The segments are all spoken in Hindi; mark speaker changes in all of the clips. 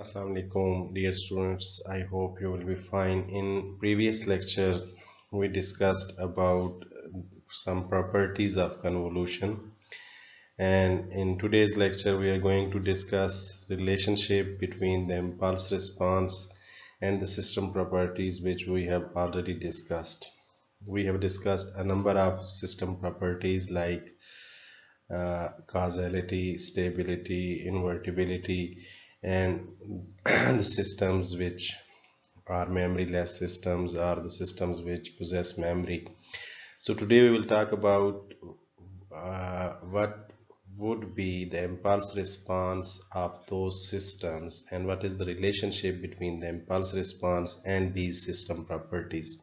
Speaker 1: Assalamu alaikum, dear students. I hope you will be fine. In previous lecture, we discussed about some properties of convolution, and in today's lecture, we are going to discuss the relationship between the impulse response and the system properties, which we have already discussed. We have discussed a number of system properties like causality, stability, invertibility, and the systems which are memoryless systems are the systems which possess memory. So today we will talk about what would be the impulse response of those systems and what is the relationship between the impulse response and these system properties.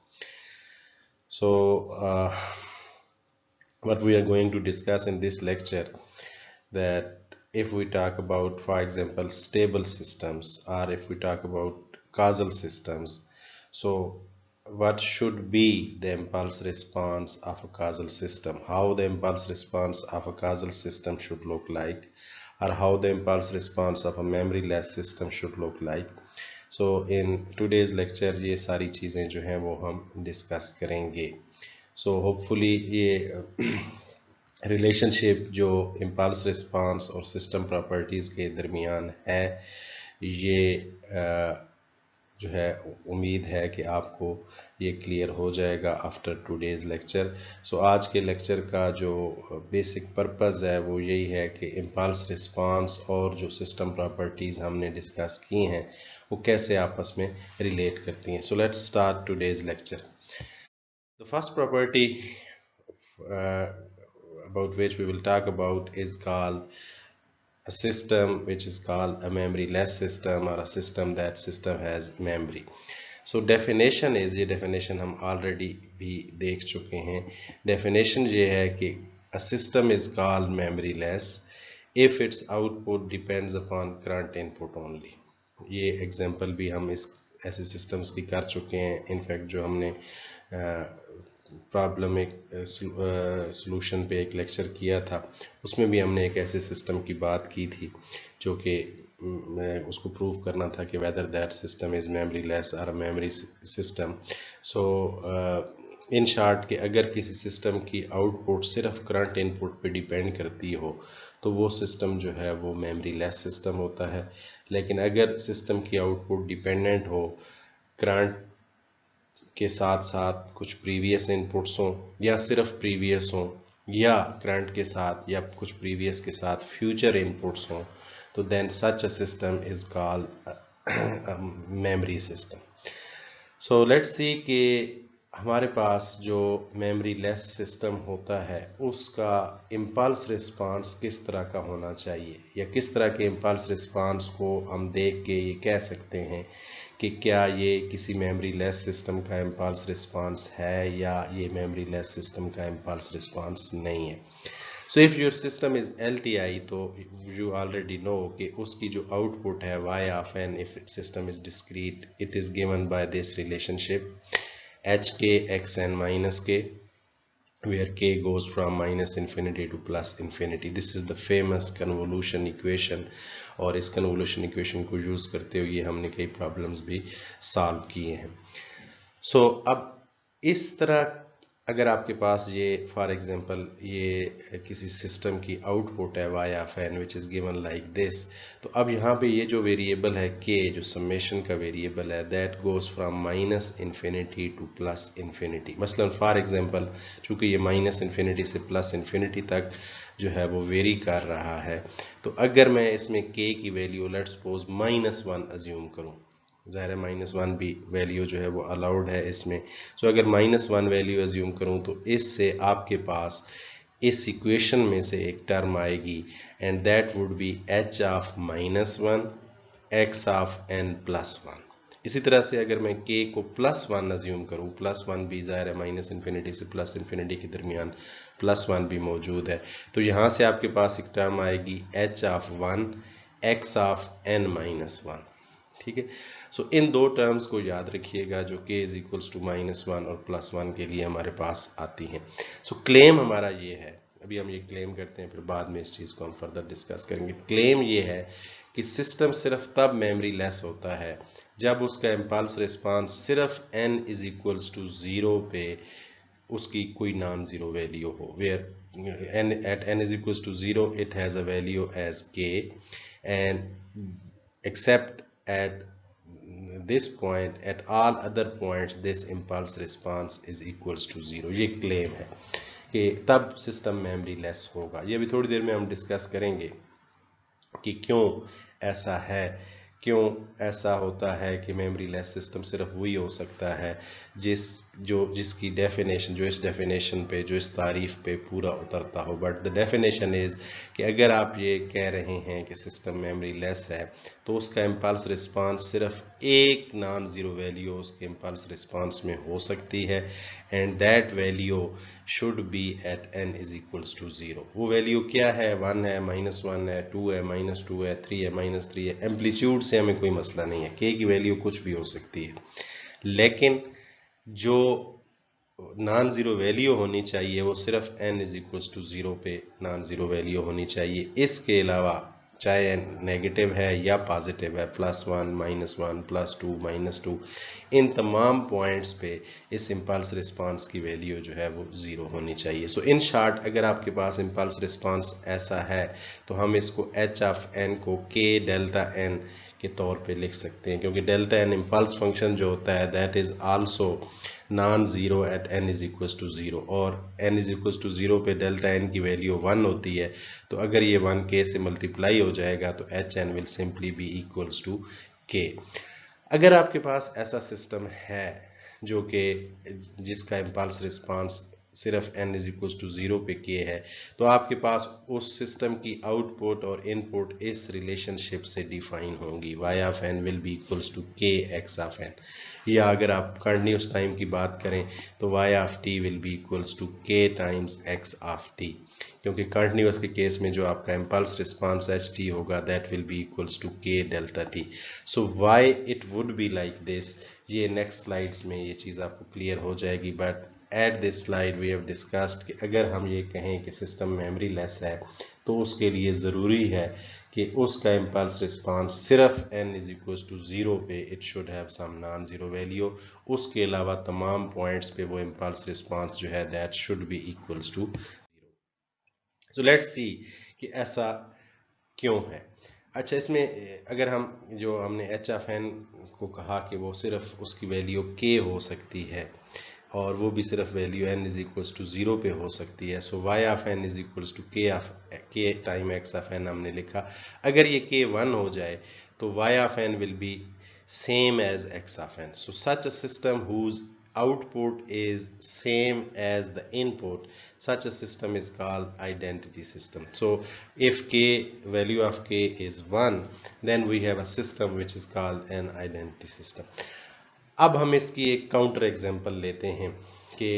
Speaker 1: So what we are going to discuss in this lecture, that if we talk about, for example, stable systems, or if we talk about causal systems, so what should be the impulse response of a causal system, how the impulse response of a causal system should look like, or how the impulse response of a memoryless system should look like. So in today's lecture ये सारी चीज़ें जो हैं वो हम डिस्कस करेंगे. So hopefully ये रिलेशनशिप जो इम्पल्स रिस्पांस और सिस्टम प्रॉपर्टीज़ के दरमियान है, ये जो है उम्मीद है कि आपको ये क्लियर हो जाएगा आफ्टर टुडेज़ लेक्चर. सो आज के लेक्चर का जो बेसिक पर्पज़ है वो यही है कि इम्पल्स रिस्पांस और जो सिस्टम प्रॉपर्टीज़ हमने डिस्कस की हैं वो कैसे आपस में रिलेट करती हैं. So let's start today's lecture. The first property about which we will talk about is called a system which is called a memoryless system, or a system that system has memory. So definition is, ये definition हम already भी देख चुके हैं. Definition ये है कि a system is called memoryless if its output depends upon current input only. ये example भी हम इस ऐसे systems की कर चुके हैं. इनफैक्ट जो हमने प्रॉब्लम एक सॉल्यूशन पे एक लेक्चर किया था, उसमें भी हमने एक ऐसे सिस्टम की बात की थी जो कि उसको प्रूव करना था कि whether that system is memoryless और memory system. So in short कि अगर किसी सिस्टम की आउटपुट सिर्फ करंट इनपुट पे डिपेंड करती हो तो वो सिस्टम जो है वो मेमोरीलेस सिस्टम होता है. लेकिन अगर सिस्टम की आउटपुट डिपेंडेंट हो, करंट के साथ साथ कुछ प्रीवियस इनपुट्स हों, या सिर्फ प्रीवियस हों, या करंट के साथ या कुछ प्रीवियस के साथ फ्यूचर इनपुट्स हों, तो then such a system is called memory system. So let's see कि हमारे पास जो मेमोरी लेस सिस्टम होता है उसका इम्पल्स रिस्पांस किस तरह का होना चाहिए, या किस तरह के इम्पल्स रिस्पांस को हम देख के ये कह सकते हैं कि क्या ये किसी मेमोरी लेस सिस्टम का इम्पल्स रिस्पांस है या ये मेमोरी लेस सिस्टम का इम्पल्स रिस्पांस नहीं है. So if your system is LTI, तो यू ऑलरेडी नो कि उसकी जो आउटपुट है y of n, if system is discrete, it is given by this relationship hk xn minus k, where k goes from minus infinity to plus infinity. This is the famous convolution equation, और इस convolution equation को यूज़ करते हुए हमने कई प्रॉब्लम्स भी सॉल्व किए हैं. सो अब इस तरह अगर आपके पास ये फॉर एग्जांपल ये किसी सिस्टम की आउटपुट है y of n which is given like this, तो अब यहाँ पे ये जो वेरिएबल है k, जो समेशन का वेरिएबल है, that goes from minus infinity two plus infinity. मसलन फॉर एग्जांपल चूँकि ये माइनस इन्फिनिटी से प्लस इन्फिनिटी तक जो है वो वेरी कर रहा है, तो अगर मैं इसमें k की वैल्यू लेट्स सपोज -1 अज्यूम करूँ, ज़ाहिर है -1 भी वैल्यू जो है वो अलाउड है इसमें. सो अगर -1 वैल्यू एज्यूम करूँ तो इससे आपके पास इस इक्वेशन में से एक टर्म आएगी, and that would be h of -1 x of n plus 1. इसी तरह से अगर मैं k को +1 अज्यूम करूँ, +1 भी ज़ाहिर है माइनस इन्फिनिटी से प्लस इन्फिनिटी के दरमियान +1 भी मौजूद है, तो यहाँ से आपके पास एक टर्म आएगी h of 1 x of n minus 1. ठीक है. सो इन दो टर्म्स को याद रखिएगा जो k इज इक्वल्स टू -1 और +1 के लिए हमारे पास आती हैं. सो क्लेम हमारा ये है, अभी हम ये क्लेम करते हैं, फिर बाद में इस चीज़ को हम फर्दर डिस्कस करेंगे. क्लेम ये है कि सिस्टम सिर्फ तब मेमोरी लेस होता है जब उसका इम्पल्स रिस्पांस सिर्फ n इज इक्वल्स टू 0 पे उसकी कोई नॉन जीरो वैल्यू हो, where n is equals to 0 it has a value as k and except at this point at all other points this impulse response is equals to 0। ये क्लेम है कि तब सिस्टम मेमोरी लेस होगा। ये भी थोड़ी देर में हम डिस्कस करेंगे कि क्यों ऐसा है, क्यों ऐसा होता है कि मेमोरी लेस सिस्टम सिर्फ वही हो सकता है जिसकी डेफिनेशन, जो इस डेफिनेशन पे, जो इस तारीफ पे पूरा उतरता हो। बट द डेफिनेशन इज़ कि अगर आप ये कह रहे हैं कि सिस्टम मेमोरी लेस है तो उसका इम्पल्स रिस्पांस सिर्फ एक नॉन ज़ीरो वैल्यू उसके इम्पल्स रिस्पांस में हो सकती है and that value should be at n is equals to 0। वो वैल्यू क्या है? 1 है, -1 है, 2 है, -2 है, 3 है, -3 है। एम्पलीट्यूड से हमें कोई मसला नहीं है, k की वैल्यू कुछ भी हो सकती है, लेकिन जो नॉन ज़ीरो वैल्यू होनी चाहिए वो सिर्फ n इज इक्वल्स टू 0 पे नॉन ज़ीरो वैल्यू होनी चाहिए। इसके अलावा चाहे नेगेटिव है या पॉजिटिव है, +1, -1, +2, -2, इन तमाम पॉइंट्स पे इस इम्पल्स रिस्पांस की वैल्यू जो है वो 0 होनी चाहिए। सो इन शॉर्ट अगर आपके पास इम्पल्स रिस्पांस ऐसा है तो हम इसको h ऑफ n को k डेल्टा n के तौर पे लिख सकते हैं, क्योंकि डेल्टा n इम्पल्स फंक्शन जो होता है that is also non zero at n is equals to 0 और n इज इक्वल्स टू 0 पे डेल्टा n की वैल्यू 1 होती है। तो अगर ये 1 k से मल्टीप्लाई हो जाएगा तो h n will simply be equals to k। अगर आपके पास ऐसा सिस्टम है जो कि जिसका इम्पल्स रिस्पांस सिर्फ n इज इक्वल्स टू 0 पे k है तो आपके पास उस सिस्टम की आउटपुट और इनपुट इस रिलेशनशिप से डिफाइन होंगी, y of n will be equals to k x of n। या अगर आप कंटिन्यूस टाइम की बात करें तो y of t will be equals to k times x of t, क्योंकि कंटिन्यूस के केस में जो आपका इम्पल्स रिस्पांस एच टी होगा that will be equals to k delta t। So why it would be like this, ये नेक्स्ट स्लाइड्स में ये चीज़ आपको क्लियर हो जाएगी। But at this slide we have discussed कि अगर हम ये कहें कि सिस्टम मेमोरी लेस है तो उसके लिए ज़रूरी है कि उसका इम्पल्स रिस्पांस सिर्फ n इज इक्वल्स टू 0 पे it should have some non zero value, उसके अलावा तमाम पॉइंट्स पे वो इम्पल्स रिस्पांस जो है that should be equals to 0। So let's see कि ऐसा क्यों है। अच्छा, इसमें अगर हम जो हमने h ऑफ n को कहा कि वो सिर्फ उसकी वैल्यू k हो सकती है और वो भी सिर्फ value n is equals to 0 पे हो सकती है, so y of n is equals to k time x of n हमने लिखा। अगर ये k 1 हो जाए तो y of n will be same as x of n। So such a system whose output is same as the input, such a system is called identity system. So if k value of k is 1 then we have a system which is called an identity system. अब हम इसकी एक काउंटर एग्जांपल लेते हैं कि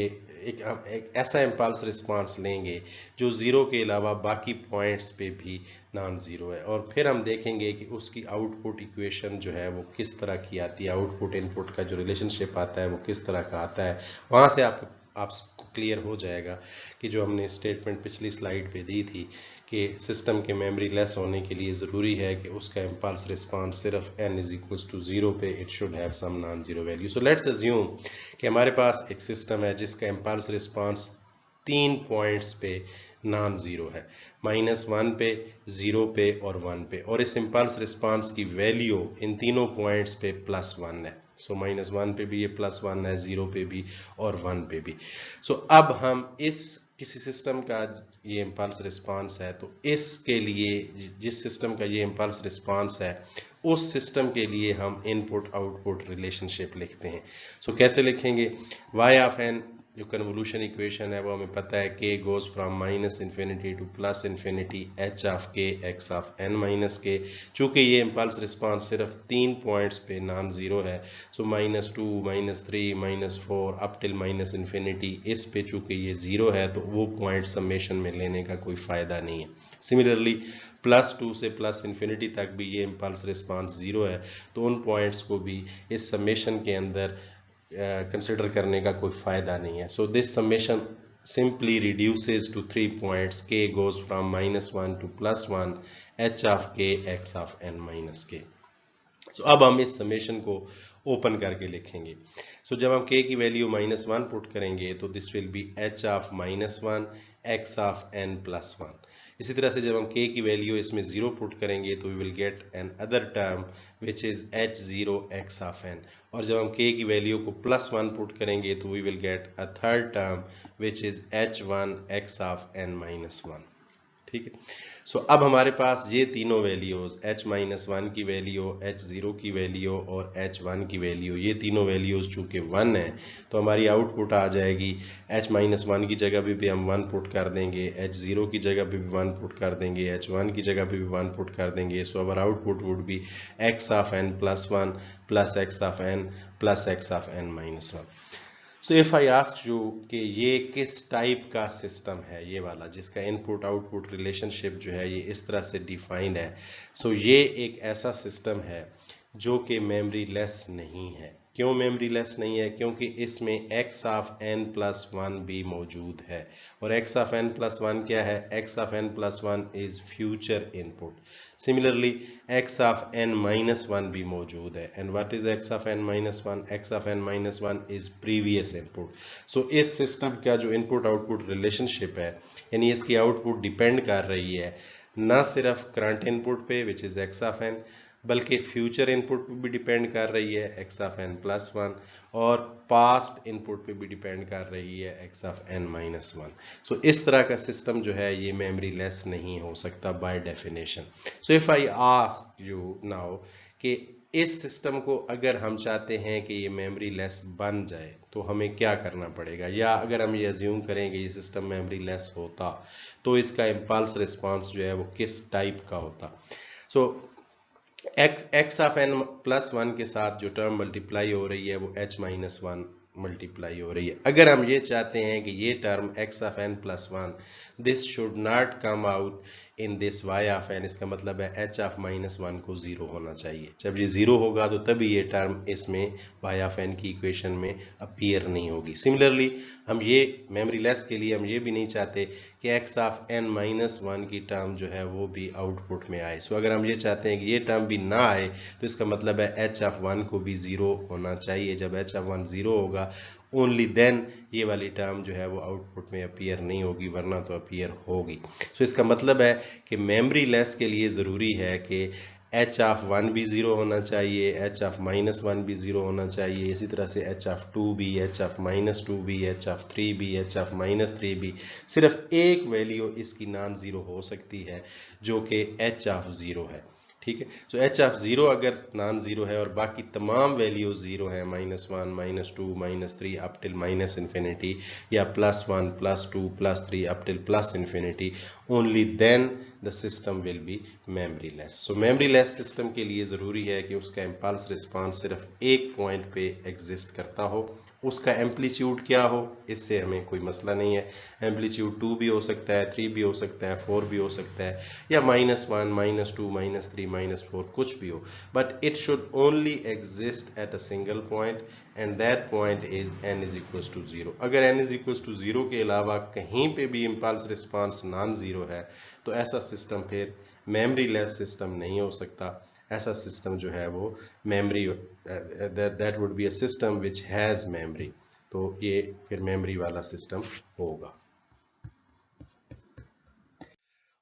Speaker 1: एक ऐसा इम्पल्स रिस्पांस लेंगे जो ज़ीरो के अलावा बाकी पॉइंट्स पे भी नॉन ज़ीरो है और फिर हम देखेंगे कि उसकी आउटपुट इक्वेशन जो है वो किस तरह की आती है, आउटपुट इनपुट का जो रिलेशनशिप आता है वो किस तरह का आता है। वहाँ से आपको क्लियर हो जाएगा कि जो हमने स्टेटमेंट पिछली स्लाइड पे दी थी कि सिस्टम के मेमोरी लेस होने के लिए ज़रूरी है कि उसका इम्पल्स रिस्पांस सिर्फ n इज इक्वल्स टू 0 पे it should have some non zero value. So let's assume कि हमारे पास एक सिस्टम है जिसका इम्पल्स रिस्पांस 3 पॉइंट्स पे नॉन ज़ीरो है, -1 पे, 0 पे और 1 पे, और इस इम्पल्स रिस्पांस की वैल्यू इन तीनों पॉइंट्स पे +1 है। सो -1 पे भी ये +1 है, 0 पे भी और 1 पे भी। सो अब हम किसी सिस्टम का ये इम्पल्स रिस्पांस है तो इसके लिए जिस सिस्टम का ये इम्पल्स रिस्पांस है उस सिस्टम के लिए हम इनपुट आउटपुट रिलेशनशिप लिखते हैं। सो कैसे लिखेंगे? y ऑफ n जो कन्वोल्यूशन इक्वेशन है वो हमें पता है k goes from -infinity to +infinity h of k x of n minus k। चूँकि ये इम्पल्स रिस्पांस सिर्फ 3 पॉइंट्स पे नॉन ज़ीरो है सो -2, -3, -4 अप टिल -इन्फिनिटी, इस पे चूँकि ये ज़ीरो है तो वो पॉइंट समेशन में लेने का कोई फ़ायदा नहीं है। सिमिलरली +2 से +इन्फिनिटी तक भी ये इम्पल्स रिस्पांस ज़ीरो है तो उन पॉइंट्स को भी इस समेशन के अंदर कंसिडर करने का कोई फ़ायदा नहीं है। So this summation simply reduces to 3 points. K goes from -1 to +1, h of k x of n minus k. So अब हम इस समेशन को ओपन करके लिखेंगे. So जब हम k की वैल्यू -1 पुट करेंगे तो this will be h of -1 x of n plus 1. इसी तरह से जब हम k की वैल्यू इसमें 0 पुट करेंगे तो we will get another term which is h0 x of n. और जब हम k की वैल्यू को +1 पुट करेंगे तो we will get a third term which is h1 x of n minus 1. ठीक है. सो अब हमारे पास ये तीनों वैल्यूज h-1 की वैल्यू, h0 की वैल्यू और h1 की वैल्यू, ये तीनों वैल्यूज चूंकि 1 है तो हमारी आउटपुट आ जाएगी h-1 की जगह पे भी हम 1 पुट कर देंगे, h0 की जगह पे भी 1 पुट कर देंगे, h1 की जगह पे भी 1 पुट कर देंगे. So our output would be x of n plus 1 plus x of n plus x of n minus 1. So if I ask you कि ये किस टाइप का सिस्टम है, ये वाला जिसका इनपुट आउटपुट रिलेशनशिप जो है ये इस तरह से डिफाइंड है. सो ये एक ऐसा सिस्टम है जो कि मेमोरी लेस नहीं है. क्यों मेमोरी लेस नहीं है? क्योंकि इसमें x ऑफ n प्लस 1 भी मौजूद है. और x ऑफ n प्लस 1 क्या है? x of n plus 1 is future input. Similarly x of n minus 1 भी मौजूद है. And what is x of n minus 1? x of n minus 1 is previous input. So इस सिस्टम का जो इनपुट आउटपुट रिलेशनशिप है, यानी इसकी आउटपुट डिपेंड कर रही है ना सिर्फ करंट इनपुट पे which is x of n, बल्कि फ्यूचर इनपुट पे भी डिपेंड कर रही है x ऑफ n प्लस 1, और पास्ट इनपुट पे भी डिपेंड कर रही है x ऑफ n माइनस 1. सो इस तरह का सिस्टम जो है ये मेमोरी लेस नहीं हो सकता by definition. So if I ask you now कि इस सिस्टम को अगर हम चाहते हैं कि ये मेमोरी लेस बन जाए तो हमें क्या करना पड़ेगा, या अगर हम ये अज्यूम करें कि ये सिस्टम मेमोरी लेस होता तो इसका इम्पल्स रिस्पांस जो है वो किस टाइप का होता. सो x ऑफ n प्लस 1 के साथ जो टर्म मल्टीप्लाई हो रही है वो h माइनस 1 मल्टीप्लाई हो रही है. अगर हम ये चाहते हैं कि ये term x of n plus 1 this should not come out in this y of n, इसका मतलब है h ऑफ माइनस 1 को 0 होना चाहिए. जब ये 0 होगा तो तभी ये टर्म इसमें y ऑफ n की इक्वेशन में अपीयर नहीं होगी. सिमिलरली हम ये मेमोरी लेस के लिए हम ये भी नहीं चाहते कि x ऑफ n माइनस 1 की टर्म जो है वो भी आउटपुट में आए. सो अगर हम ये चाहते हैं कि ये टर्म भी ना आए तो इसका मतलब है h ऑफ 1 को भी 0 होना चाहिए. जब h ऑफ 1 0 होगा ओनली देन ये वाली टर्म जो है वो आउटपुट में अपीयर नहीं होगी, वरना तो अपीयर होगी. सो इसका मतलब है कि मेमोरी लेस के लिए ज़रूरी है कि h ऑफ 1 भी 0 होना चाहिए, h ऑफ माइनस 1 भी 0 होना चाहिए, इसी तरह से h ऑफ 2 भी, h ऑफ माइनस 2 भी, h ऑफ 3 भी, h ऑफ माइनस 3 भी. सिर्फ एक वैल्यू इसकी नॉन ज़ीरो हो सकती है जो कि h ऑफ 0 है. ठीक है. सो h ऑफ 0 अगर नॉन ज़ीरो है और बाकी तमाम वैल्यूज 0 है, -1 -2 -3 अप टिल माइनस इन्फिनिटी, या +1 +2 +3 up till plus infinity, only then the system will be memoryless. So memoryless system के लिए ज़रूरी है कि उसका इम्पल्स रिस्पांस सिर्फ एक पॉइंट पे एग्जिस्ट करता हो. उसका एम्पलीट्यूड क्या हो इससे हमें कोई मसला नहीं है. एम्पलीट्यूड 2 भी हो सकता है, 3 भी हो सकता है, 4 भी हो सकता है, या -1 -2 -3 -4 कुछ भी हो, but it should only exist at a single point and that point is n is equals to 0. अगर n इज इक्वल्स टू 0 के अलावा कहीं पे भी इम्पल्स रिस्पांस नॉन ज़ीरो है तो ऐसा सिस्टम फिर मेमोरी लेस सिस्टम नहीं हो सकता. ऐसा सिस्टम जो है वो memory that would be a system which has memory. तो ये फिर मेमोरी वाला सिस्टम होगा.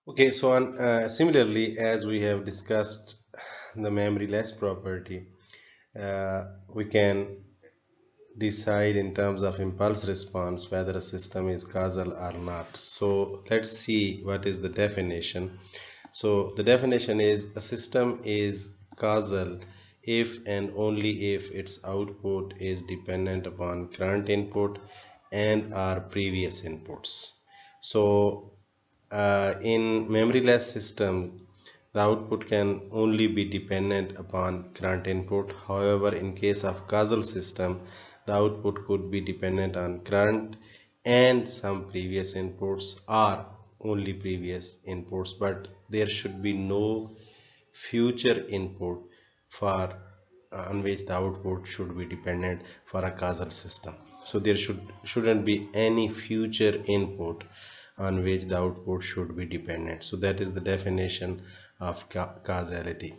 Speaker 1: Okay, so similarly, as we have discussed the memory less property, we can decide in terms of impulse response whether a system is causal or not. So let's see what is the definition. So the definition is a system is causal if and only if its output is dependent upon current input and or previous inputs. So in memory-less system, the output can only be dependent upon current input. However, in case of causal system, the output could be dependent on current and some previous inputs or only previous inputs, but there should be no future input for on which the output should be dependent for a causal system. So there shouldn't be any future input on which the output should be dependent. So that is the definition of causality.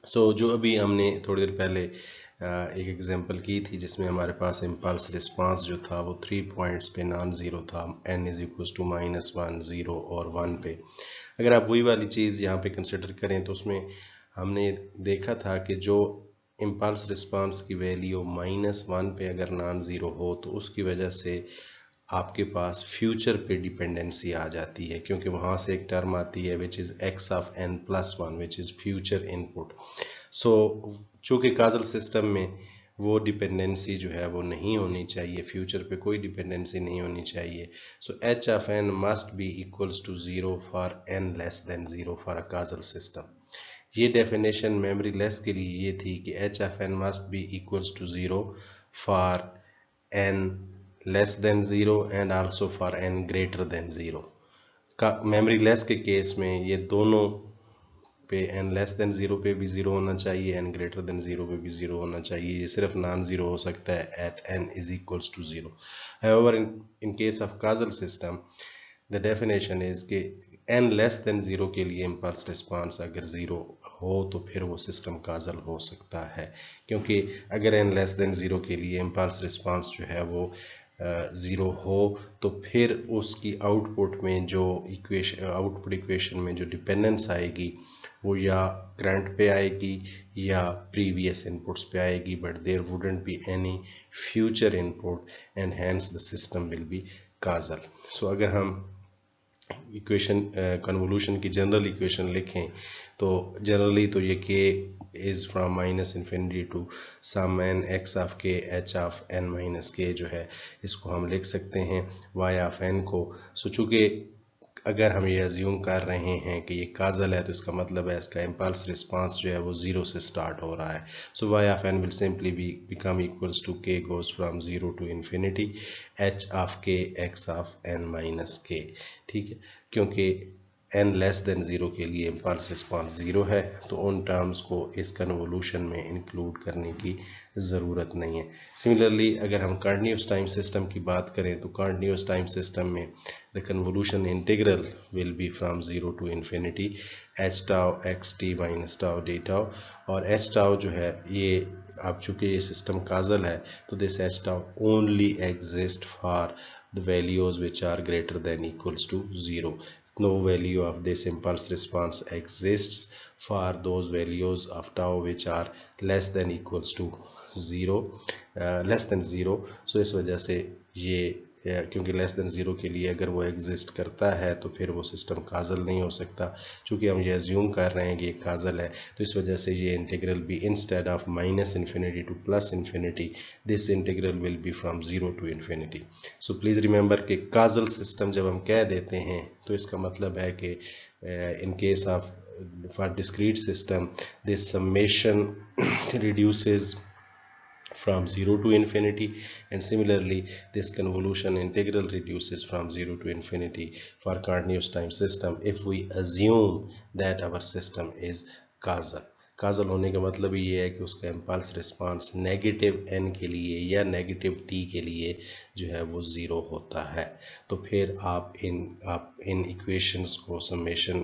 Speaker 1: So जो अभी हमने थोड़ी देर पहले एक एग्जांपल की थी जिसमें हमारे पास इम्पल्स रिस्पांस जो था वो 3 पॉइंट्स पे नॉन ज़ीरो था, n इज इक्वल्स टू -1, 0 और 1 पे. अगर आप वही वाली चीज़ यहाँ पे कंसिडर करें तो उसमें हमने देखा था कि जो इम्पल्स रिस्पांस की वैल्यू -1 पे अगर नॉन ज़ीरो हो तो उसकी वजह से आपके पास फ्यूचर पे डिपेंडेंसी आ जाती है, क्योंकि वहाँ से एक टर्म आती है which is x of n+1 which is future input. So चूँकि काजल सिस्टम में वो डिपेंडेंसी जो है वो नहीं होनी चाहिए, फ्यूचर पे कोई डिपेंडेंसी नहीं होनी चाहिए. So h of n must be equals to 0 for n less than 0 for a causal system. ये डेफिनेशन मेमोरी लेस के लिए ये थी कि h of n must be equals to 0 for n less than 0 and also for n greater than 0. का मेमोरी लेस के केस में ये दोनों पे n लेस देन 0 पे भी 0 होना चाहिए, n ग्रेटर देन 0 पे भी 0 होना चाहिए. ये सिर्फ नॉन ज़ीरो हो सकता है at n is equals to 0. However in case of causal system the definition is कि n लेस देन 0 के लिए इम्पल्स रिस्पांस अगर 0 हो तो फिर वो सिस्टम काजल हो सकता है, क्योंकि अगर n लेस देन 0 के लिए इम्पल्स रिस्पांस जो है वो 0 हो तो फिर उसकी आउटपुट में जो आउटपुट इक्वेशन में जो डिपेंडेंस आएगी वो या करंट पे आएगी या प्रीवियस इनपुट्स पे आएगी, but there wouldn't be any future input and hence the system will be causal. So अगर हम इक्वेशन कन्वोल्यूशन की जनरल इक्वेशन लिखें तो जनरली तो ये k is from -infinity to sum n x of k h of n minus k जो है इसको हम लिख सकते हैं y ऑफ n को. सो चूँकि अगर हम ये अज्यूम कर रहे हैं कि ये काजल है तो इसका मतलब है इसका इम्पल्स रिस्पांस जो है वो 0 से स्टार्ट हो रहा है. So y of n will simply become equals to k goes from 0 to infinity h of k x of n minus k. ठीक है, क्योंकि n लेस देन 0 के लिए इम्पल्स रिस्पांस 0 है तो उन टर्म्स को इस कन्वोल्यूशन में इंक्लूड करने की ज़रूरत नहीं है. सिमिलरली अगर हम कंटिन्यूस टाइम सिस्टम की बात करें तो कंटिन्यूस टाइम सिस्टम में the convolution integral will be from 0 to infinity h tau x t minus tau d tau. और h tau जो है ये अब चूँकि ये सिस्टम काजल है तो this h tau only exist for the values which are greater than equals to 0. No value of this impulse response exists for those values of tau which are less than equals to 0, less than 0. So इस वजह से ये क्योंकि लेस देन 0 के लिए अगर वो एग्जिस्ट करता है तो फिर वो सिस्टम काजल नहीं हो सकता. चूँकि हम ये अज्यूम कर रहे हैं कि ये काजल है तो इस वजह से ये इंटीग्रल भी instead of -infinity to +infinity this integral will be from 0 to infinity. So please remember कि काजल सिस्टम जब हम कह देते हैं तो इसका मतलब है कि इन case of for discrete system this summation reduces from 0 to infinity, and similarly this convolution integral reduces from 0 to infinity for continuous time system if we assume that our system is causal. काजल होने का मतलब ये है कि उसका इम्पल्स रिस्पांस नेगेटिव n के लिए या नेगेटिव t के लिए जो है वो 0 होता है. तो फिर आप इन इक्वेशंस को समेशन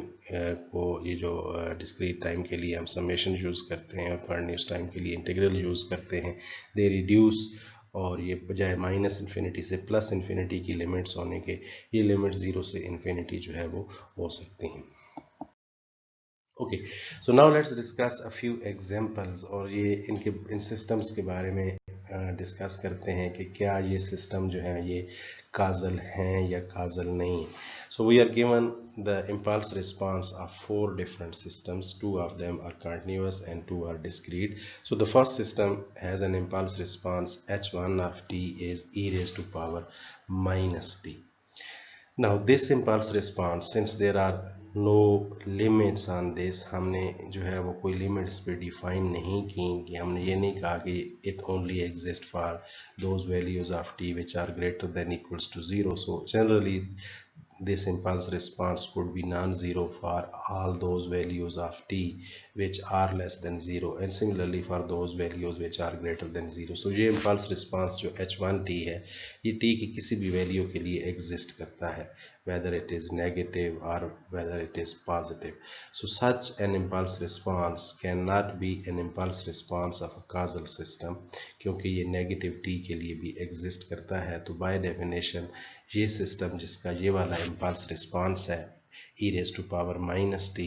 Speaker 1: को ये जो डिस्क्रीट टाइम के लिए हम समेशन यूज़ करते हैं और कंटिन्यूस टाइम के लिए इंटीग्रल यूज़ करते हैं, दे रिड्यूस और ये बजाय -infinity से +infinity की लिमिट्स होने के ये लिमिट 0 से इन्फिनिटी जो है वो हो सकती हैं. Okay, so now let's discuss a few examples और ये इन सिस्टम्स के बारे में डिस्कस करते हैं कि क्या ये सिस्टम जो है ये काजल हैं या काजल नहीं. So we are given the impulse response of 4 different systems. 2 of them are continuous and 2 are discrete. So the first system has an impulse response h1 of t is e raised to power -t. Now this impulse response, since there are no limits on this, हमने जो है वो कोई लिमिट्स पे डिफाइन नहीं की कि हमने ये नहीं कहा कि it only exists for those values of t which are greater than equals to 0. So generally this impulse response could be non-zero for all those values of t which are less than 0 and similarly for those values which are greater than 0. So ये impulse response जो h1t है ये t की किसी भी वैल्यू के लिए एग्जिस्ट करता है, whether it is negative or whether it is positive. So such an impulse response cannot be an impulse response of a causal system, क्योंकि ये नेगेटिव t के लिए भी एग्जिस्ट करता है. तो बाय डेफिनेशन ये सिस्टम जिसका ये वाला इम्पल्स रिस्पांस है e raised to power minus t,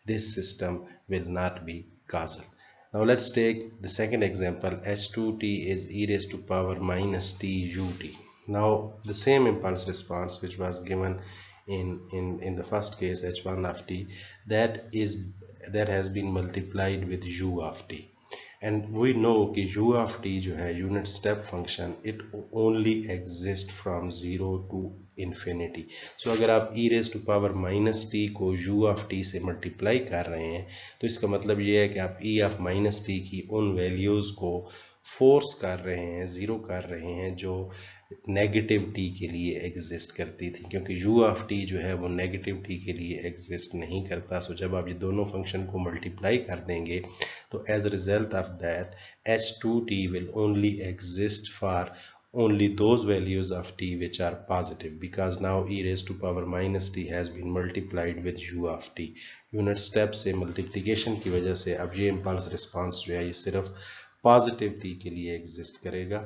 Speaker 1: this system will not be causal. Now let's take the second example. h2t is e raised to power minus t ut. Now the same impulse response which was given in the first case h1 of t, that has been multiplied with u of t. And we know कि u of t जो है unit step function, it only exists from 0 to infinity. So अगर आप e raised to power minus t को u of t से मल्टीप्लाई कर रहे हैं तो इसका मतलब ये है कि आप e of minus t की उन वैल्यूज़ को फोर्स कर रहे हैं, ज़ीरो कर रहे हैं जो नेगेटिव t के लिए एग्जिस्ट करती थी, क्योंकि u of t जो है वो नेगेटिव t के लिए एग्जिस्ट नहीं करता. सो जब आप ये दोनों फंक्शन को मल्टीप्लाई कर देंगे तो as a result of that h2t will only exist for only those values of t which are positive, because now e raised to power minus t has been multiplied with u of t. Unit step से मल्टीप्लिकेशन की वजह से अब ये इम्पल्स रिस्पांस जो है ये सिर्फ पॉजिटिव t के लिए एग्जिस्ट करेगा.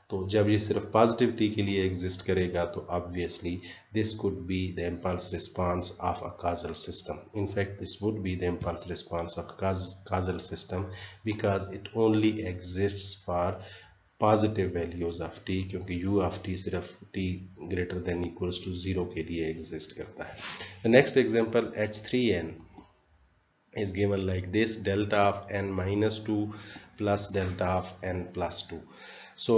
Speaker 1: तो जब ये सिर्फ पॉजिटिव t के लिए एग्जिस्ट करेगा तो obviously this could be the impulse response of a causal system. In fact, this would be the impulse response of causal system because it only exists for positive values of t, क्योंकि u of t सिर्फ t greater than equals to 0 के लिए एग्जिस्ट करता है. The next example, h3n is given like this: delta of n minus 2 plus delta of n plus 2. सो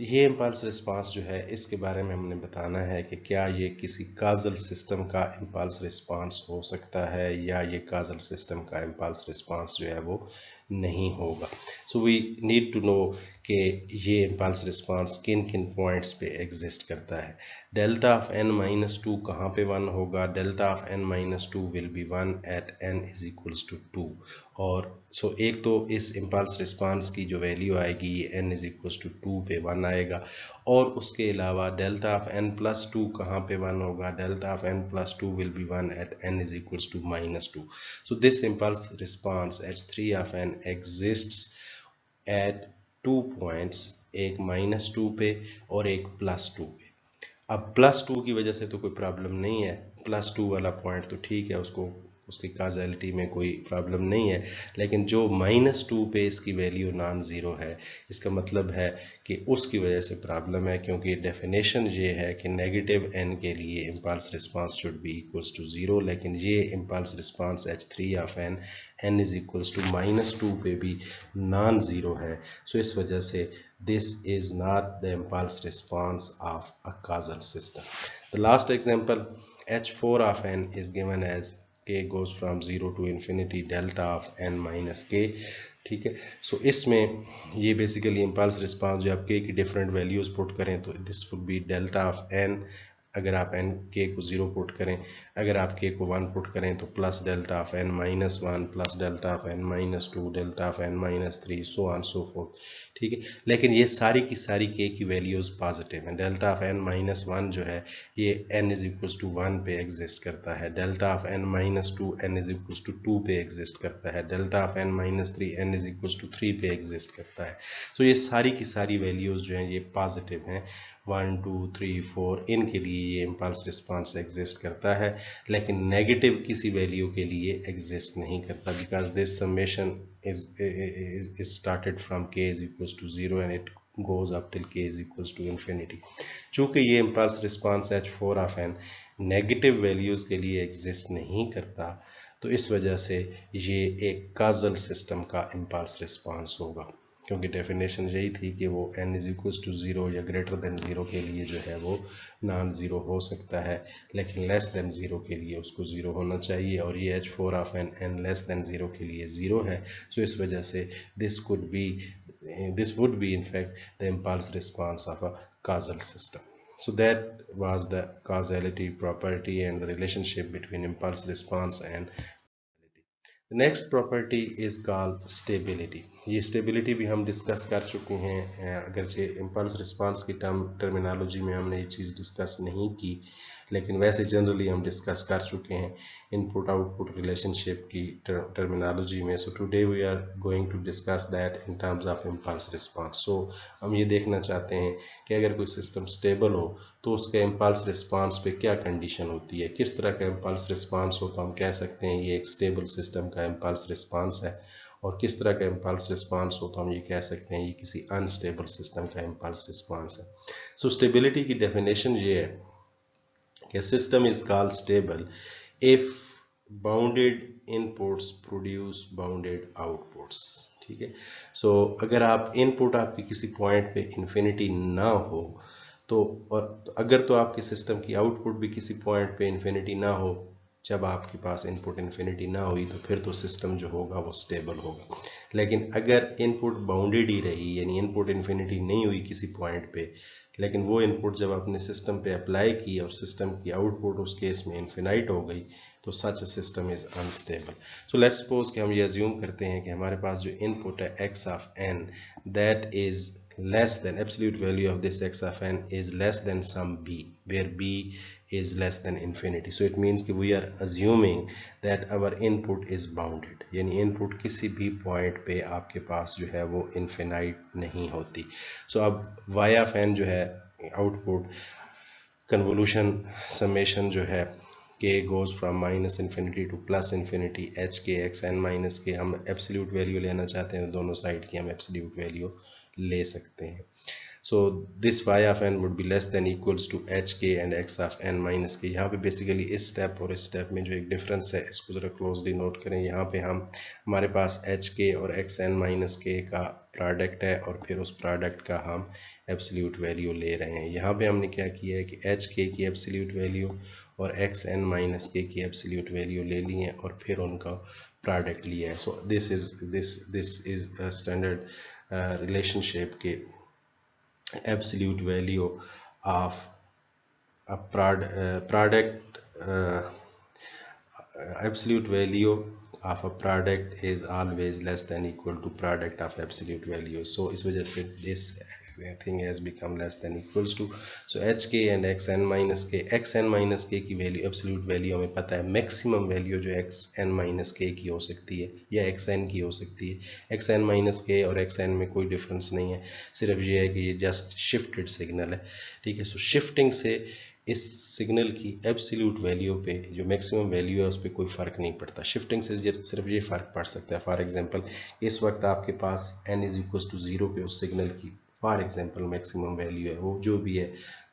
Speaker 1: ये इम्पल्स रिस्पांस जो है इसके बारे में हमने बताना है कि क्या ये किसी काजल सिस्टम का इम्पल्स रिस्पांस हो सकता है या ये काजल सिस्टम का इम्पल्स रिस्पांस जो है वो नहीं होगा. So we need to know कि ये इम्पल्स रिस्पांस किन किन पॉइंट्स पे एग्जिस्ट करता है. डेल्टा ऑफ n माइनस 2 कहाँ पे 1 होगा? Delta of n minus 2 will be 1 at n is equals to 2. और सो एक तो इस इम्पल्स रिस्पांस की जो वैल्यू आएगी ये n इज इक्वल्स टू 2 पे 1 आएगा, और उसके अलावा डेल्टा ऑफ n प्लस 2 कहाँ पे 1 होगा? Delta of n plus 2 will be 1 at n is equals to minus 2. So this impulse response h3 of n exists at 2 points, एक माइनस 2 पे और एक प्लस 2 पे. अब प्लस 2 की वजह से तो कोई प्रॉब्लम नहीं है, प्लस 2 वाला पॉइंट तो ठीक है, उसकी काजैलिटी में कोई प्रॉब्लम नहीं है. लेकिन जो माइनस 2 पे इसकी वैल्यू नॉन ज़ीरो है, इसका मतलब है कि उसकी वजह से प्रॉब्लम है, क्योंकि डेफिनेशन ये है कि नेगेटिव n के लिए impulse response should be equals to 0, लेकिन ये impulse response h3 of n is equals to minus 2 पे भी नॉन ज़ीरो है. सो इस वजह से this is not the impulse response of a causal system. The last example, h4 of n is given as k goes from 0 to infinity delta of n minus k. ठीक है, सो इसमें ये बेसिकली इम्पल्स रिस्पांस जो आप k की डिफरेंट वैल्यूज़ पुट करें तो this would be delta of n. अगर आप n k को 0 पुट करें, अगर आप k को 1 पुट करें तो plus delta of n minus 1 plus delta of n minus 2 delta of n minus 3 so on so fourth. ठीक है, लेकिन ये सारी की सारी k की वैल्यूज़ पॉजिटिव हैं. डेल्टा ऑफ n माइनस 1 जो है ये n इज इक्वल्स टू 1 पे एग्जिस्ट करता है. Delta of n minus 2 n is equals to 2 पे एग्जिस्ट करता है. Delta of n minus 3 n is equals to 3 पे एग्जिस्ट करता है. तो ये सारी की सारी वैल्यूज़ जो हैं ये पॉजिटिव हैं. 1 2 3 4 इनके लिए ये इम्पल्स रिस्पांस एग्जिस्ट करता है, लेकिन नेगेटिव किसी वैल्यू के लिए एग्जिस्ट नहीं करता, because this summation is started from k is equals to 0 and it goes up till k is equals to infinity. चूँकि ये impulse response h4 of n negative values के लिए एग्जिस्ट नहीं करता, तो इस वजह से ये एक काजल सिस्टम का इम्पल्स रिस्पांस होगा, क्योंकि डेफिनेशन यही थी कि वो n इज इक्वल्स टू 0 या ग्रेटर देन 0 के लिए जो है वो नॉन ज़ीरो हो सकता है, लेकिन लेस देन 0 के लिए उसको 0 होना चाहिए, और ये h4 of n less than 0 के लिए 0 है. सो इस वजह से this would be in fact the impulse response of a causal system. So that was the causality property and the relationship between impulse response and the next property is called stability. ये stability भी हम डिस्कस कर चुके हैं, अगरचे impulse response की टर्मिनोलॉजी में हमने ये चीज़ डिस्कस नहीं की, लेकिन वैसे जनरली हम डिस्कस कर चुके हैं इनपुट आउटपुट रिलेशनशिप की टर्मिनोलॉजी में. So today we are going to discuss that in terms of impulse response. सो हम ये देखना चाहते हैं कि अगर कोई सिस्टम स्टेबल हो तो उसके इम्पल्स रिस्पांस पे क्या कंडीशन होती है, किस तरह का इम्पल्स रिस्पांस हो तो हम कह सकते हैं ये एक स्टेबल सिस्टम का इम्पल्स रिस्पांस है, और किस तरह का इम्पल्स रिस्पांस हो तो हम ये कह सकते हैं ये किसी अनस्टेबल सिस्टम का इम्पल्स रिस्पांस है. सो स्टेबिलिटी की डेफिनेशन ये है कि system is called stable if bounded inputs produce bounded outputs. ठीक है. सो अगर आप इनपुट आपकी किसी पॉइंट पे इन्फिनिटी ना हो तो, और अगर तो आपके सिस्टम की आउटपुट भी किसी पॉइंट पे इन्फिनिटी ना हो, जब आपके पास इनपुट इन्फिनिटी ना हुई तो फिर तो सिस्टम जो होगा वो स्टेबल होगा. लेकिन अगर इनपुट बाउंडेड ही रही, यानी इनपुट इन्फिनिटी नहीं हुई किसी पॉइंट पे, लेकिन वो इनपुट जब आपने सिस्टम पे अप्लाई की और सिस्टम की आउटपुट उस केस में इन्फिनाइट हो गई, तो such a system is unstable. So let's suppose कि हम ये अज्यूम करते हैं कि हमारे पास जो इनपुट है x of n, that is less than absolute value of this x of n is less than some b, where b is less than infinity. So it means कि we are assuming that our input is bounded, यानी इनपुट किसी भी पॉइंट पे आपके पास जो है वो इन्फिनाइट नहीं होती. सो अब y of n जो है आउटपुट कन्वोल्यूशन समेशन जो है k goes from minus infinity to plus infinity h k x n minus k, हम एब्सोल्यूट वैल्यू लेना चाहते हैं, दोनों साइड की हम एब्सोल्यूट वैल्यू ले सकते हैं. So this y of n would be less than equals to h k and x of n minus k. यहाँ पे बेसिकली इस स्टेप और इस स्टेप में जो एक डिफरेंस है इसको ज़रा क्लोजली नोट करें. यहाँ पे हमारे पास एच के और एक्स एन माइनस के का प्रोडक्ट है और फिर उस प्रोडक्ट का हम एब्सोल्यूट वैल्यू ले रहे हैं. यहाँ पे हमने क्या किया है कि एच के की एब्सोल्यूट वैल्यू और एक्स एन माइनस के की एब्सोल्यूट वैल्यू ले ली है और फिर उनका प्रोडक्ट लिया है. So this is a standard relationship के absolute value of a product absolute value of a product is always less than equal to product of absolute value. So इस वजह से this thing has become less than equals to, so hk and xn minus k की वैल्यू एब्सोल्यूट वैल्यू हमें पता है. मैक्सिमम वैल्यू जो xn माइनस के की हो सकती है या xn की हो सकती है. xn माइनस के और xn में कोई डिफरेंस नहीं है, सिर्फ ये है कि ये जस्ट शिफ्टेड सिग्नल है. ठीक है. सो शिफ्टिंग से इस सिग्नल की एब्सोल्यूट वैल्यू पे जो मैक्सिमम वैल्यू है उस पर कोई फ़र्क नहीं पड़ता. शिफ्टिंग से सिर्फ ये फ़र्क पड़ सकता है. फॉर एग्जांपल इस वक्त आपके पास n इज इक्वल टू 0 पे उस सिग्नल की फॉर एग्जांपल मैक्सिमम वैल्यू है, वो जो भी है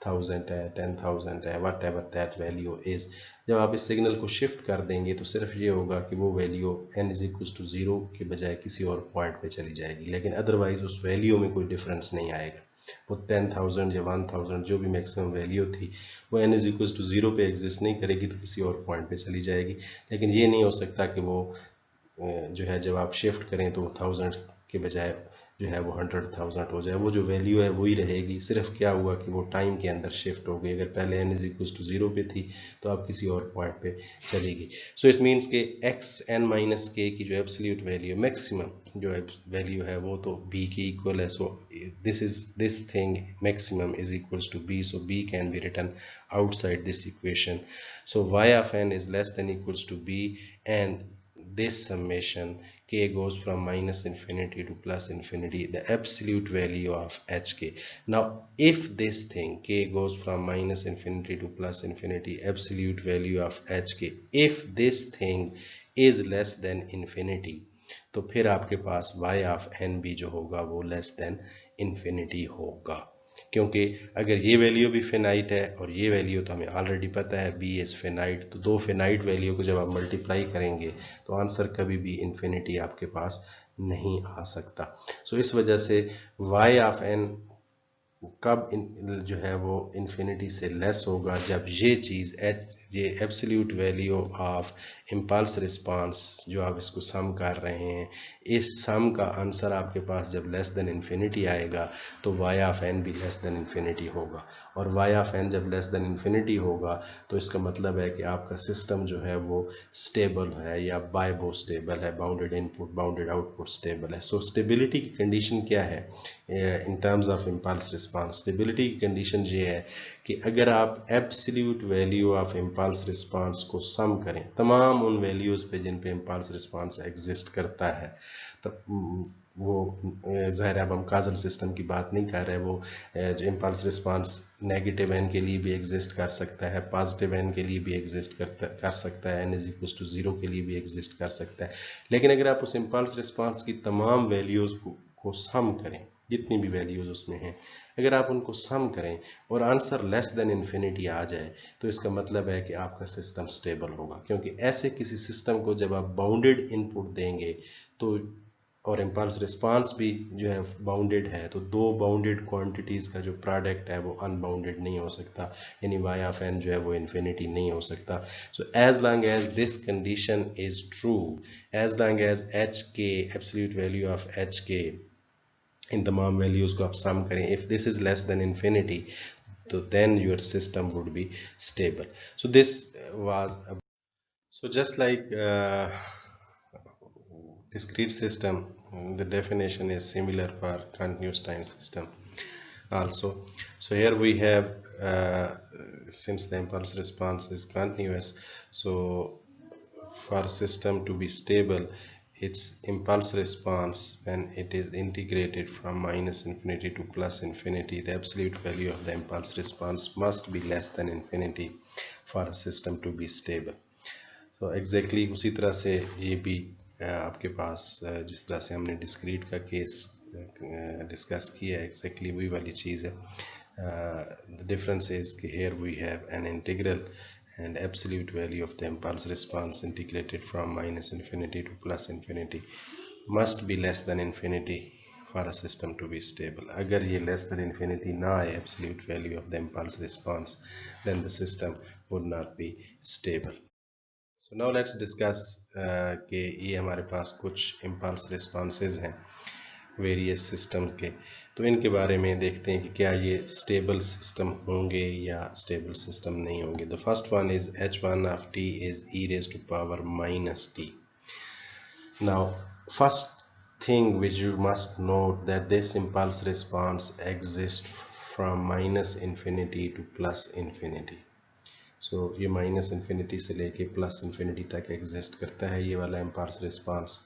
Speaker 1: 1000 है 10,000 है, what ever that value is. जब आप इस सिग्नल को शिफ्ट कर देंगे तो सिर्फ ये होगा कि वो value n is equal to 0 के बजाय किसी और पॉइंट पे चली जाएगी, लेकिन अदरवाइज उस वैल्यू में कोई डिफरेंस नहीं आएगा. वो 10,000 या 1,000 जो भी मैक्सिमम वैल्यू थी वो n इज इक्वल टू 0 पे एग्जिस्ट नहीं करेगी, तो किसी और पॉइंट पे चली जाएगी. लेकिन ये नहीं हो सकता कि वो जो है जब आप शिफ्ट करें तो 1000 के बजाय जो है वो 100,000 हो जाए. वो जो वैल्यू है वही रहेगी, सिर्फ क्या हुआ कि वो टाइम के अंदर शिफ्ट हो गई. अगर पहले n इज इक्वल टू 0 पे थी तो आप किसी और पॉइंट पे चलेगी. सो इट मीन्स के एक्स एन माइनस के की जो एब्सोल्यूट वैल्यू मैक्सिमम जो वैल्यू है वो तो b की इक्वल है. So this thing maximum is equals to b. So b can be written outside this equation. So y of n is less than equals to b and this summation k goes from minus infinity to plus infinity, the absolute value of hk. Now if this thing k goes from minus infinity to plus infinity, absolute value of hk, if this thing is less than infinity, तो फिर आपके पास y of n भी जो होगा वो less than infinity होगा. क्योंकि अगर ये वैल्यू भी फिनाइट है और ये वैल्यू तो हमें ऑलरेडी पता है b इज़ फिनाइट, तो दो फिनाइट वैल्यू को जब आप मल्टीप्लाई करेंगे तो आंसर कभी भी इन्फिनिटी आपके पास नहीं आ सकता. सो इस वजह से y ऑफ n कब जो है वो इन्फिनिटी से लेस होगा, जब ये चीज़ ये absolute value of impulse response जो आप इसको सम कर रहे हैं, इस सम का आंसर आपके पास जब लेस देन इन्फिनिटी आएगा तो y ऑफ n भी लेस देन इन्फिनिटी होगा, और y ऑफ n जब लेस देन इन्फिनिटी होगा तो इसका मतलब है कि आपका सिस्टम जो है वो स्टेबल है या बाइबो स्टेबल है, bounded input bounded output stable है। सो स्टेबिलिटी की कंडीशन क्या है इन terms of impulse response? Stability की कंडीशन ये है कि अगर आप absolute value of impulse response को सम करें तमाम उन वैल्यूज़ पे जिन पे इम्पल्स रिस्पांस एग्जिस्ट करता है, तो वो ज़ाहिर है अब हम काजल सिस्टम की बात नहीं कर रहे, वो जो इम्पल्स रिस्पांस नेगेटिव एन के लिए भी एग्जिस्ट कर सकता है, पॉजिटिव एन के लिए भी एग्जिस्ट कर सकता है, n इज इक्वल टू 0 के लिए भी एग्जिस्ट कर सकता है। लेकिन अगर आप उस इम्पल्स रिस्पांस की तमाम वैल्यूज़ को सम करें, जितनी भी वैल्यूज़ उसमें हैं, अगर आप उनको सम करें और आंसर लेस देन इन्फिनिटी आ जाए तो इसका मतलब है कि आपका सिस्टम स्टेबल होगा, क्योंकि ऐसे किसी सिस्टम को जब आप बाउंडेड इनपुट देंगे तो और इम्पल्स रिस्पांस भी जो है बाउंडेड है, तो दो बाउंडेड क्वांटिटीज़ का जो प्रोडक्ट है वो अनबाउंडेड नहीं हो सकता, यानी y ऑफ n जो है वो इन्फिनिटी नहीं हो सकता। So as long as this condition is true, as long as h k absolute value of h k इन तमाम वैल्यूज़ को आप सम करें, if this is less than infinity तो then your system would be stable. So this was so just like discrete system, the definition is similar for continuous time system also. So here we have since the impulse response is continuous, so for system to be stable, its impulse response when it is integrated from minus infinity to plus infinity, the absolute value of the impulse response must be less than infinity for a system to be stable. तो एग्जैक्टली उसी तरह से ये भी आपके पास जिस तरह से हमने डिस्क्रीट का केस डिस्कस किया है, एग्जैक्टली वही वाली चीज़ है। द डिफरेंस इज कि here we have an integral and absolute value of the impulse response integrated from minus infinity to plus infinity must be less than infinity for a system to be stable. अगर ये less than infinity ना आए absolute value of the impulse response, then the system would not be stable. So now let's discuss कि ये हमारे पास कुछ impulse responses हैं वेरियस सिस्टम के, तो इनके बारे में देखते हैं कि क्या ये स्टेबल सिस्टम होंगे या स्टेबल सिस्टम नहीं होंगे। The first one is h1 of t is e raised to power minus t. Now first thing which you must note that this impulse response exists from minus infinity to plus infinity. So ये माइनस इन्फिनिटी से लेके प्लस इन्फिनिटी तक एग्जिस्ट करता है ये वाला impulse response.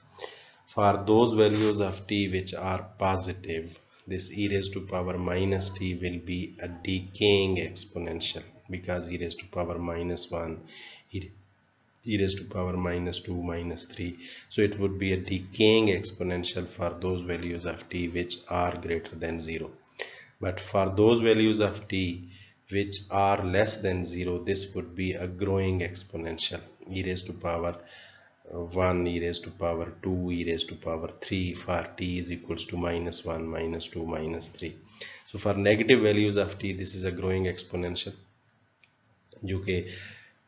Speaker 1: For those values of t which are positive, this e raised to power minus t will be a decaying exponential, because e raised to power minus 1, e raised to power minus 2, minus 3. So it would be a decaying exponential for those values of t which are greater than 0. But for those values of t which are less than 0, this would be a growing exponential, e raised to power 1, e raised to power 2, e raised to power 3 for t is equals to minus 1, minus 2, minus 3. So for negative values of t, this is a growing exponential, जो कि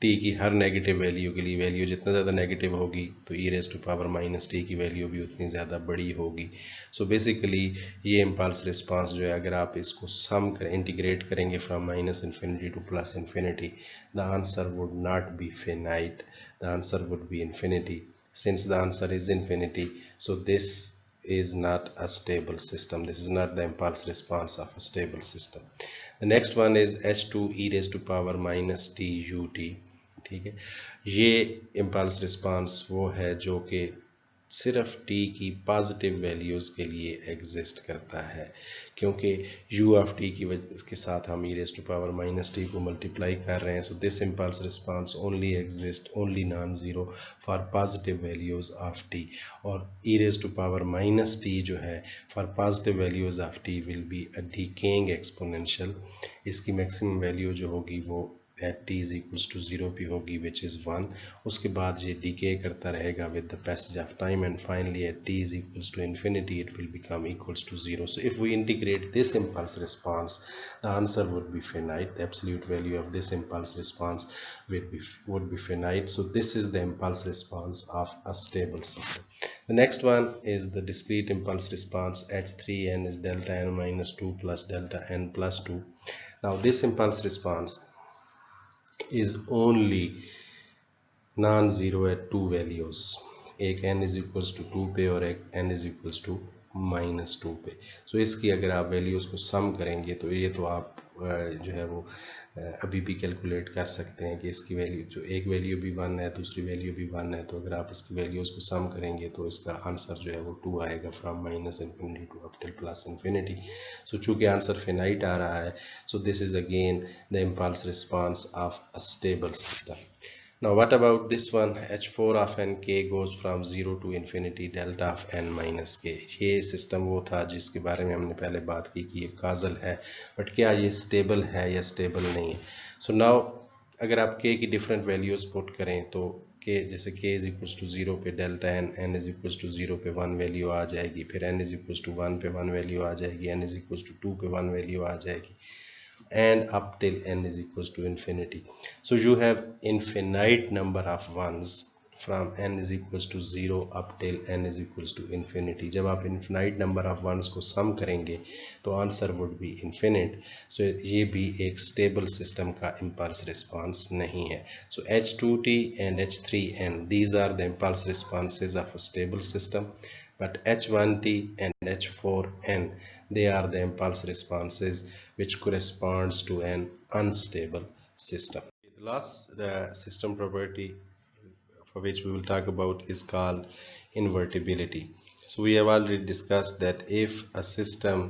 Speaker 1: t की हर नेगेटिव वैल्यू के लिए वैल्यू जितना ज़्यादा नेगेटिव होगी तो e raised to power minus t की वैल्यू भी उतनी ज़्यादा बड़ी होगी। सो बेसिकली ये इम्पल्स रिस्पांस जो है अगर आप इसको सम करें, इंटीग्रेट करेंगे from minus infinity two plus infinity, the answer would not be finite, the answer would be infinity. Since the answer is infinity, so this is not a stable system. This is not the impulse response of a stable system. The next one is h2 e raised to power minus t ut. ठीक है, ये इम्पल्स रिस्पांस वो है जो कि सिर्फ t की पॉजिटिव वैल्यूज़ के लिए एग्जिस्ट करता है, क्योंकि u ऑफ t की वजह के साथ हम e raised to power minus t को मल्टीप्लाई कर रहे हैं. So this impulse response only exist, only non zero for positive values of t, और e raised to power minus t जो है for positive values of t will be a decaying exponential. इसकी मैक्सिमम वैल्यू जो होगी वो at t is equals to 0 पे होगी विच इज़ 1. उसके बाद ये डीके करता रहेगा with the passage of time and finally at t is equals to infinity it will become equals to 0. So if we integrate this impulse response, the answer would be finite. The absolute value of this impulse response would be finite. So this is the impulse response of a stable system. The next one is the discrete impulse response. H3n is delta n minus 2 plus delta n plus 2. Now this impulse response is only non-zero at two values. एक n is equals to 2 पे और एक n is equals to -2 पे. So इसकी अगर आप वैल्यूज़ को सम करेंगे तो ये तो आप जो है वो अभी भी कैलकुलेट कर सकते हैं कि इसकी वैल्यू जो एक वैल्यू भी 1 है दूसरी वैल्यू भी 1 है. तो अगर आप इसकी वैल्यूज़ को सम करेंगे तो इसका आंसर जो है वो 2 आएगा from -infinity to up till +infinity. So चूँकि आंसर फिनाइट आ रहा है, so this is again the impulse response of a stable system. Now what about this one? H4 of n k goes from 0 to infinity delta of n minus k. ये सिस्टम वो था जिसके बारे में हमने पहले बात की कि ये काजल है, बट क्या ये स्टेबल है या स्टेबल नहीं है. सो नाउ अगर आप k की डिफरेंट वैल्यूज़ पुट करें तो k जैसे k इज इक्वल्स टू 0 पे delta n is equals to 0 पे 1 वैल्यू आ जाएगी, फिर n इज इक्वल्स टू 1 पे 1 वैल्यू आ जाएगी, n इज इक्वल्स टू 2 पे 1 वैल्यू आ जाएगी, and up till n is equals to infinity. So you have infinite number of ones from n is equals to 0 up till n is equals to infinity. जब आप infinite number of ones को sum करेंगे तो answer would be infinite. So ये भी एक stable system का impulse response नहीं है. So H2t and H3n, these are the impulse responses of a stable system. But H1t and H4n, they are the impulse responses which corresponds to an unstable system. The last system property for which we will talk about is called invertibility. So we have already discussed that if a system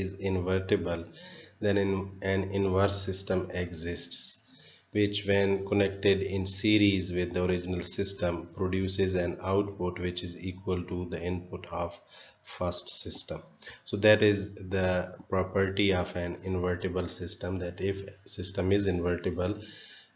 Speaker 1: is invertible, then an inverse system exists, which when connected in series with the original system produces an output which is equal to the input of first system. So that is the property of an invertible system, that if system is invertible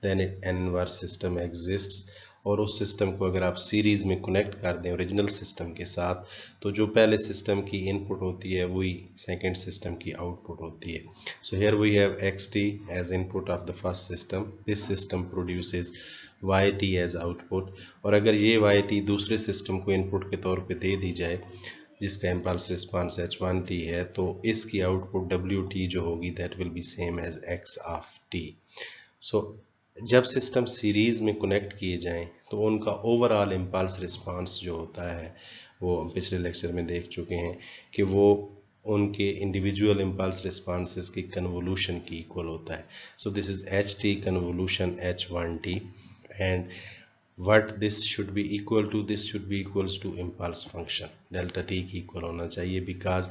Speaker 1: then an inverse system exists. और उस सिस्टम को अगर आप सीरीज में कनेक्ट कर दें ओरिजिनल सिस्टम के साथ तो जो पहले सिस्टम की इनपुट होती है वही सेकंड सिस्टम की आउटपुट होती है. So here we have xt as input of the first system. This system produces yt as output. और अगर ये yt दूसरे सिस्टम को इनपुट के तौर पे दे दी जाए जिसका इम्पल्स रिस्पांस h1t है तो इसकी आउटपुट wt जो होगी that will be same as x of t. So जब सिस्टम सीरीज़ में कनेक्ट किए जाएं तो उनका ओवरऑल इम्पल्स रिस्पांस जो होता है वो हम पिछले लेक्चर में देख चुके हैं कि वो उनके इंडिविजुअल इम्पल्स रिस्पांसेस की कन्वोल्यूशन की इक्वल होता है. So this is ht convolution h1t and what this should be equal to, this should be equals to impulse function delta t की इक्वल होना चाहिए, because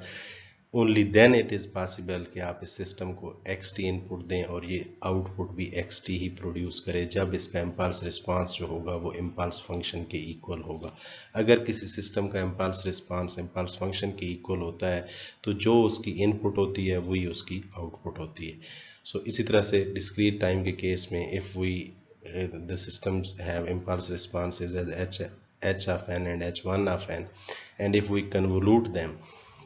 Speaker 1: only then it is possible कि आप इस सिस्टम को xt इनपुट दें और ये आउटपुट भी xt ही प्रोड्यूस करे जब इसका इम्पल्स रिस्पांस जो होगा वो इम्पल्स फंक्शन के इक्वल होगा. अगर किसी सिस्टम का इम्पल्स रिस्पांस इम्पल्स फंक्शन के इक्वल होता है तो जो उसकी इनपुट होती है वही उसकी आउटपुट होती है. सो इसी तरह से डिस्क्रीट टाइम के केस में if we the systems have impulse responses as h of n and h1 of n, and if we convolute them,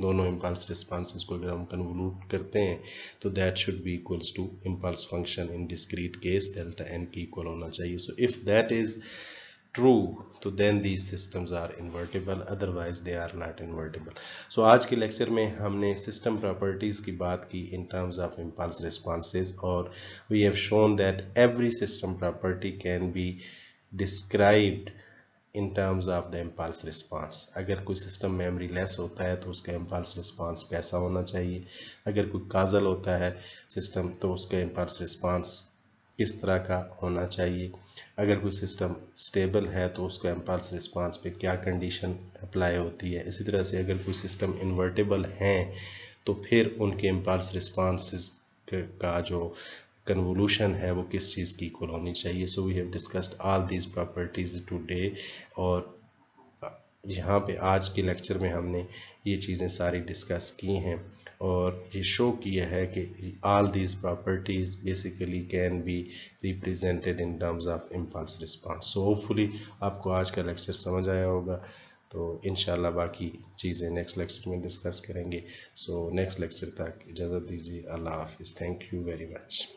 Speaker 1: दोनों impulse responses को अगर हम convolute करते हैं तो that should be equals to impulse function in discrete case delta n की equal होना चाहिए. So if that is true तो then these systems are invertible, otherwise they are not invertible. So आज के लेक्चर में हमने system properties की बात की in terms of impulse responses और we have shown that every system property can be described in terms of the impulse response. अगर कोई सिस्टम मेमोरी लेस होता है तो उसका impulse response कैसा होना चाहिए, अगर कोई काजल होता है सिस्टम तो उसका impulse response किस तरह का होना चाहिए, अगर कोई सिस्टम स्टेबल है तो उसका इम्पल्स रिस्पांस पे क्या कंडीशन अप्लाई होती है. इसी तरह से अगर कोई सिस्टम इन्वर्टेबल हैं तो फिर उनके इम्पल्स रिस्पांसेस का जो कन्वोल्यूशन है वो किस चीज़ की इक्वल होनी चाहिए. So we have discussed all these properties today और यहाँ पे आज के लेक्चर में हमने ये चीज़ें सारी डिस्कस की हैं और ये शो किया है कि all these properties basically can be represented in terms of impulse response. So hopefully आपको आज का लेक्चर समझ आया होगा, तो इंशाल्लाह बाकी चीज़ें नेक्स्ट लेक्चर में डिस्कस करेंगे। सो नेक्स्ट लेक्चर तक इजाज़त दीजिए। अल्लाह हाफिज़। Thank you very much.